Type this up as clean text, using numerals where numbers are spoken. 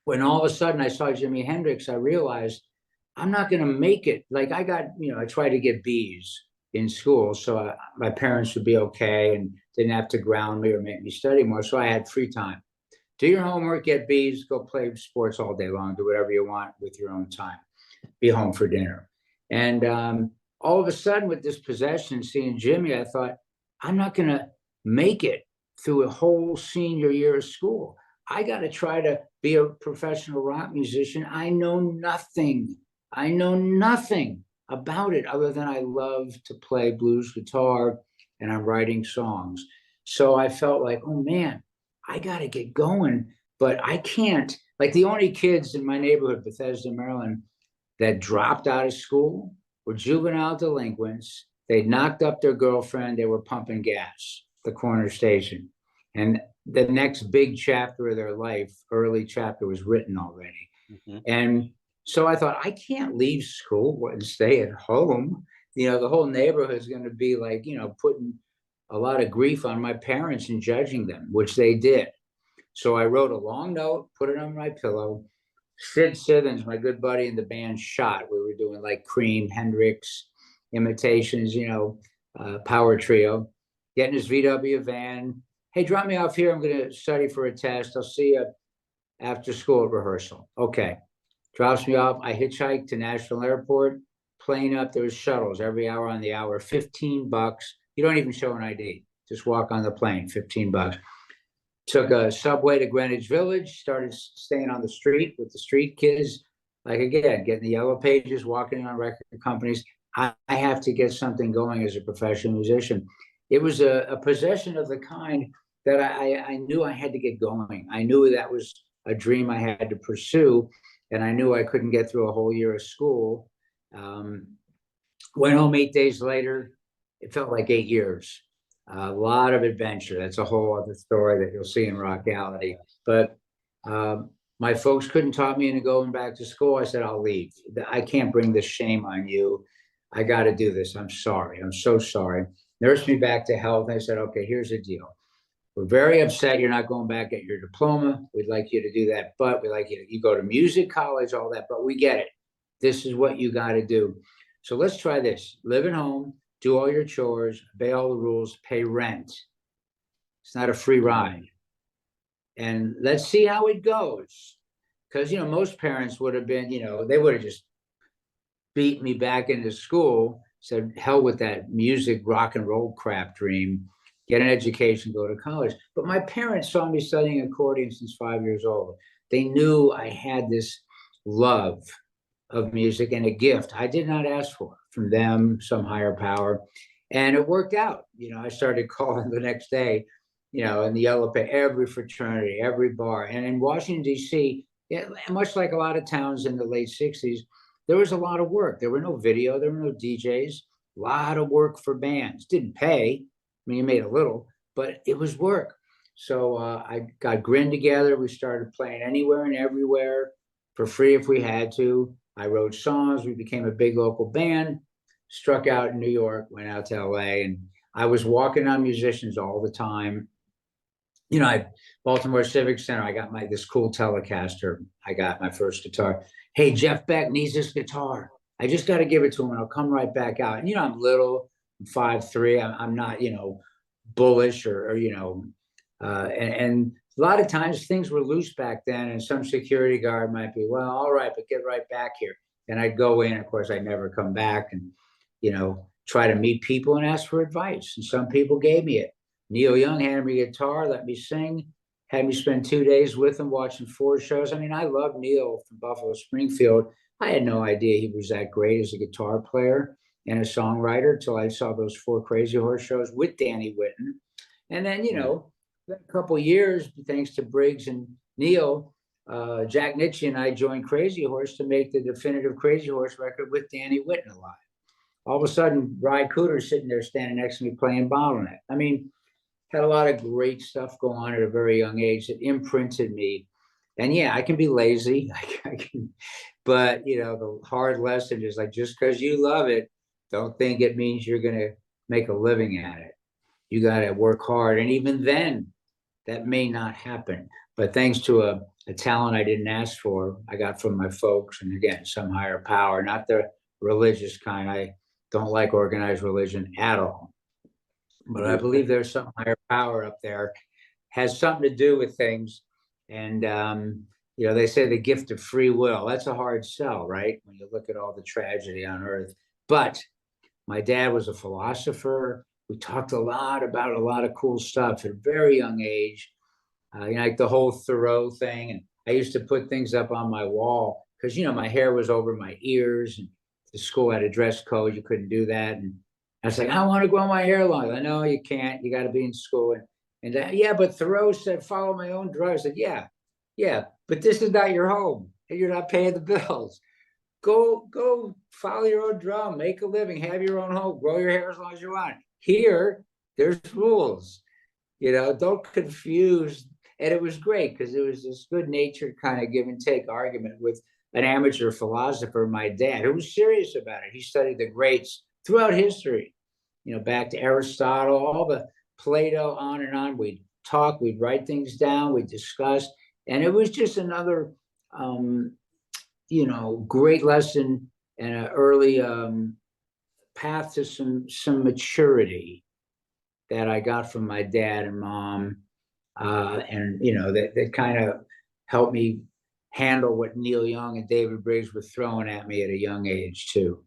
when all of a sudden I saw Jimi Hendrix, I realized I'm not going to make it. Like I got, I tried to get B's in school so my parents would be okay and didn't have to ground me or make me study more. So I had free time. Do your homework, get B's, go play sports all day long, do whatever you want with your own time, be home for dinner. And all of a sudden, with this possession, seeing Jimmy, I thought, I'm not going to make it through a whole senior year of school. I got to try to be a professional rock musician. I know nothing. I know nothing about it other than I love to play blues guitar and I'm writing songs. So I felt like, oh man, I got to get going, but I can't. Like the only kids in my neighborhood, Bethesda, Maryland, that dropped out of school were juvenile delinquents. They'd knocked up their girlfriend. They were pumping gas at the corner station. And the next big chapter of their life, early chapter, was written already. Mm-hmm. And so I thought, I can't leave school and stay at home. The whole neighborhood is going to be like, putting a lot of grief on my parents and judging them, which they did. So I wrote a long note, put it on my pillow. Sid Sithens, my good buddy in the band, shot. We were doing like Cream, Hendrix, imitations, power trio. Get in his VW van. Hey, drop me off here. I'm going to study for a test. I'll see you after school at rehearsal. Okay. Drops me off. I hitchhiked to National Airport. Plane up. There was shuttles every hour on the hour. $15. You don't even show an ID. Just walk on the plane. $15. Took a subway to Greenwich Village. Started staying on the street with the street kids. Like again, getting the yellow pages, walking on record companies. I have to get something going as a professional musician. It was a possession of the kind that I knew I had to get going. I knew that was a dream I had to pursue, and I knew I couldn't get through a whole year of school. Went home 8 days later. It felt like 8 years. A lot of adventure. That's a whole other story that you'll see in Rockality. But my folks couldn't talk me into going back to school. I said, I'll leave. I can't bring this shame on you. I got to do this. I'm sorry. I'm so sorry. Nursed me back to health. I said, okay, here's the deal. We're very upset you're not going back at your diploma. We'd like you to do that, but we'd like you go to music college, all that, but we get it. This is what you got to do. So let's try this. Live at home, do all your chores, obey all the rules, pay rent. It's not a free ride. And let's see how it goes. Because, most parents would have been, they would have just beat me back into school, said, hell with that music, rock and roll crap dream. Get an education, go to college. But my parents saw me studying accordion since 5 years old. They knew I had this love of music and a gift I did not ask for from them, some higher power. And it worked out. I started calling the next day, in the yellow pay, every fraternity, every bar. And in Washington, D.C., much like a lot of towns in the late 60s, there was a lot of work. There were no video, there were no DJs, a lot of work for bands. Didn't pay. I mean, you made a little, but it was work. So I got Grin together. We started playing anywhere and everywhere for free if we had to. I wrote songs. We became a big local band, struck out in New York, went out to LA, and I was walking on musicians all the time. Baltimore Civic Center, I got this cool Telecaster. I got my first guitar. Hey, Jeff Beck needs this guitar. I just got to give it to him and I'll come right back out. And, I'm little. 5'3". I'm not, bullish or and a lot of times things were loose back then, and some security guard might be, well, all right, but get right back here. And I'd go in. Of course, I'd never come back, and try to meet people and ask for advice. And some people gave me it. Neil Young handed me a guitar, let me sing, had me spend 2 days with him watching 4 shows. I mean, I love Neil from Buffalo Springfield. I had no idea he was that great as a guitar player and a songwriter until I saw those 4 Crazy Horse shows with Danny Whitten. And then, a couple of years, thanks to Briggs and Neil, Jack Nitzsche and I joined Crazy Horse to make the definitive Crazy Horse record with Danny Whitten alive. All of a sudden, Ry Cooder's sitting there standing next to me playing Bottleneck. I mean, had a lot of great stuff going on at a very young age that imprinted me. And yeah, I can be lazy, but the hard lesson is like, just because you love it, don't think it means you're going to make a living at it. You got to work hard. And even then, that may not happen. But thanks to a talent I didn't ask for, I got from my folks, and again, some higher power, not the religious kind. I don't like organized religion at all. But I believe there's some higher power up there, has something to do with things. And, they say the gift of free will. That's a hard sell, right? When you look at all the tragedy on earth. But my dad was a philosopher. We talked a lot about a lot of cool stuff at a very young age. Like the whole Thoreau thing. And I used to put things up on my wall because, my hair was over my ears, and the school had a dress code. You couldn't do that. And I was like, I want to grow my hair long. I know you can't. You got to be in school. Yeah, but Thoreau said, follow my own drum. I said, yeah, but this is not your home, and you're not paying the bills. Go follow your own drum, make a living, have your own home, grow your hair as long as you want. Here, there's rules. Don't confuse. And it was great because it was this good natured kind of give and take argument with an amateur philosopher, my dad, who was serious about it. He studied the greats throughout history, back to Aristotle, all the Plato, on and on. We'd talk, we'd write things down, we'd discuss. And it was just another, great lesson and an early path to some maturity that I got from my dad and mom. And that kind of helped me handle what Neil Young and David Briggs were throwing at me at a young age too.